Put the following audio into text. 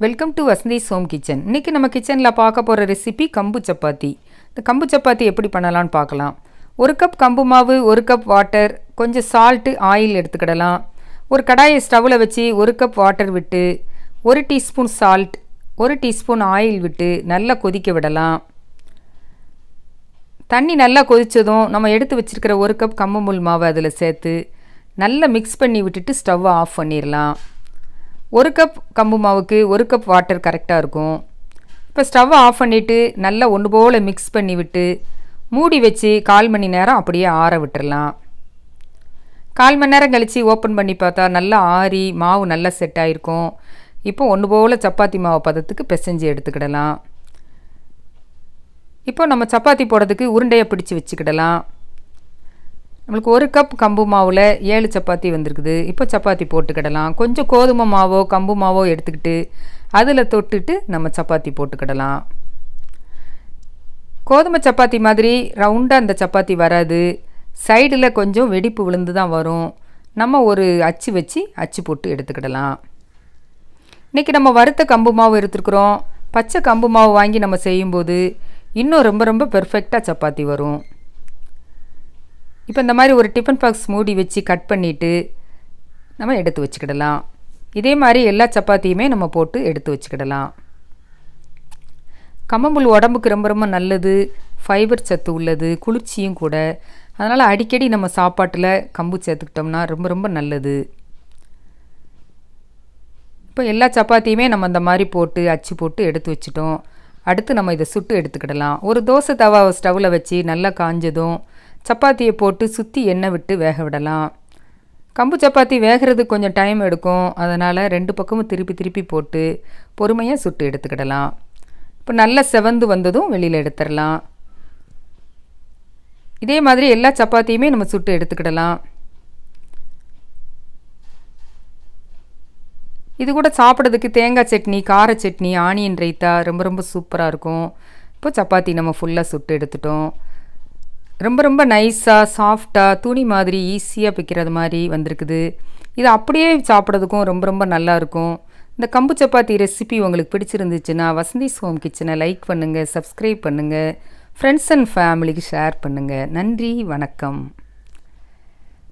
Welcome to Vasanthi's home kitchen. இன்றைக்கி நம்ம கிச்சனில் பார்க்க போகிற ரெசிபி கம்பு சப்பாத்தி. இந்த கம்பு சப்பாத்தி எப்படி பண்ணலான்னு பார்க்கலாம். 1 கப் கம்பு மாவு, 1 கப் வாட்டர், கொஞ்சம் சால்ட்டு, ஆயில் எடுத்துக்கிடலாம். ஒரு கடாயை ஸ்டவ்வில் வச்சு 1 கப் வாட்டர் விட்டு 1 டீஸ்பூன் சால்ட், 1 டீஸ்பூன் ஆயில் விட்டு நல்லா கொதிக்க விடலாம். தண்ணி நல்லா கொதித்ததும் நம்ம எடுத்து வச்சுருக்கிற 1 கப் கம்பு முள் மாவை அதில் சேர்த்து நல்லா மிக்ஸ் பண்ணி விட்டுட்டு ஸ்டவ்வை ஆஃப் பண்ணிடலாம். 1 கப் கம்பு மாவுக்கு 1 கப் வாட்டர் கரெக்டாக இருக்கும். இப்போ ஸ்டவ்வை ஆஃப் பண்ணிவிட்டு நல்லா ஒன்று போல் மிக்ஸ் பண்ணி விட்டு மூடி வச்சு 1/4 மணி நேரம் அப்படியே ஆற விட்டுடலாம். 1/4 மணி நேரம் கழித்து ஓப்பன் பண்ணி பார்த்தா நல்லா ஆறி மாவு நல்லா செட் ஆகிருக்கும். இப்போ ஒன்று போல் சப்பாத்தி மாவு பதத்துக்கு பிசைஞ்சு எடுத்துக்கிடலாம். இப்போ நம்ம சப்பாத்தி போடுறதுக்கு உருண்டையை பிடிச்சி வச்சுக்கிடலாம். நம்மளுக்கு 1 கப் கம்பு மாவில் 7 சப்பாத்தி வந்திருக்குது. இப்போ சப்பாத்தி போட்டுக்கிடலாம். கொஞ்சம் கோதுமை மாவோ கம்பு மாவோ எடுத்துக்கிட்டு அதில் தொட்டுட்டு நம்ம சப்பாத்தி போட்டுக்கிடலாம். கோதுமை சப்பாத்தி மாதிரி ரவுண்டாக அந்த சப்பாத்தி வராது. சைடில் கொஞ்சம் வெடிப்பு விழுந்து தான் வரும். நம்ம ஒரு அச்சு வச்சு அச்சு போட்டு எடுத்துக்கிடலாம். இன்றைக்கி நம்ம வறுத்த கம்பு மாவு எடுத்துருக்குறோம். பச்சை கம்பு மாவு வாங்கி நம்ம செய்யும்போது இன்னும் ரொம்ப ரொம்ப பெர்ஃபெக்டாக சப்பாத்தி வரும். இப்போ இந்த மாதிரி ஒரு டிஃபன் பாக்ஸ் மூடி வச்சு கட் பண்ணிவிட்டு நம்ம எடுத்து வச்சுக்கிடலாம். இதே மாதிரி எல்லா சப்பாத்தியுமே நம்ம போட்டு எடுத்து வச்சுக்கிடலாம். கம்புமுள் உடம்புக்கு ரொம்ப ரொம்ப நல்லது, ஃபைபர் சத்து உள்ளது, குளிர்ச்சியும் கூட. அதனால் அடிக்கடி நம்ம சாப்பாட்டில் கம்பு சேர்த்துக்கிட்டோம்னா ரொம்ப ரொம்ப நல்லது. இப்போ எல்லா சப்பாத்தியுமே நம்ம இந்த மாதிரி போட்டு அச்சு போட்டு எடுத்து வச்சுட்டோம். அடுத்து நம்ம இதை சுட்டு எடுத்துக்கிடலாம். ஒரு தோசை தவா ஸ்டவ்வில் வச்சு நல்லா காஞ்சதும் சப்பாத்தியை போட்டு சுற்றி எண்ணெய் விட்டு வேக விடலாம். கம்பு சப்பாத்தி வேகிறது கொஞ்சம் டைம் எடுக்கும். அதனால் 2 பக்கமும் திருப்பி திருப்பி போட்டு பொறுமையாக சுட்டு எடுத்துக்கிடலாம். இப்போ நல்லா செவந்து வந்ததும் வெளியில் எடுத்துடலாம். இதே மாதிரி எல்லா சப்பாத்தியுமே நம்ம சுட்டு எடுத்துக்கிடலாம். இது கூட சாப்பிட்றதுக்கு தேங்காய் சட்னி, கார சட்னி, ஆனியன் ரைத்தா ரொம்ப ரொம்ப சூப்பராக இருக்கும். இப்போ சப்பாத்தி நம்ம ஃபுல்லாக சுட்டு எடுத்துட்டோம். ரொம்ப ரொம்ப நைஸாக சாஃப்டாக துணி மாதிரி ஈஸியாக பிக்கிறது மாதிரி வந்திருக்குது. இது அப்படியே சாப்பிட்றதுக்கும் ரொம்ப ரொம்ப நல்லாயிருக்கும். இந்த கம்பு சப்பாத்தி ரெசிபி உங்களுக்கு பிடிச்சிருந்துச்சுன்னா வசந்திஸ் ஹோம் கிச்சனை லைக் பண்ணுங்கள், சப்ஸ்கிரைப் பண்ணுங்கள், ஃப்ரெண்ட்ஸ் அண்ட் ஃபேமிலிக்கு ஷேர் பண்ணுங்கள். நன்றி, வணக்கம்.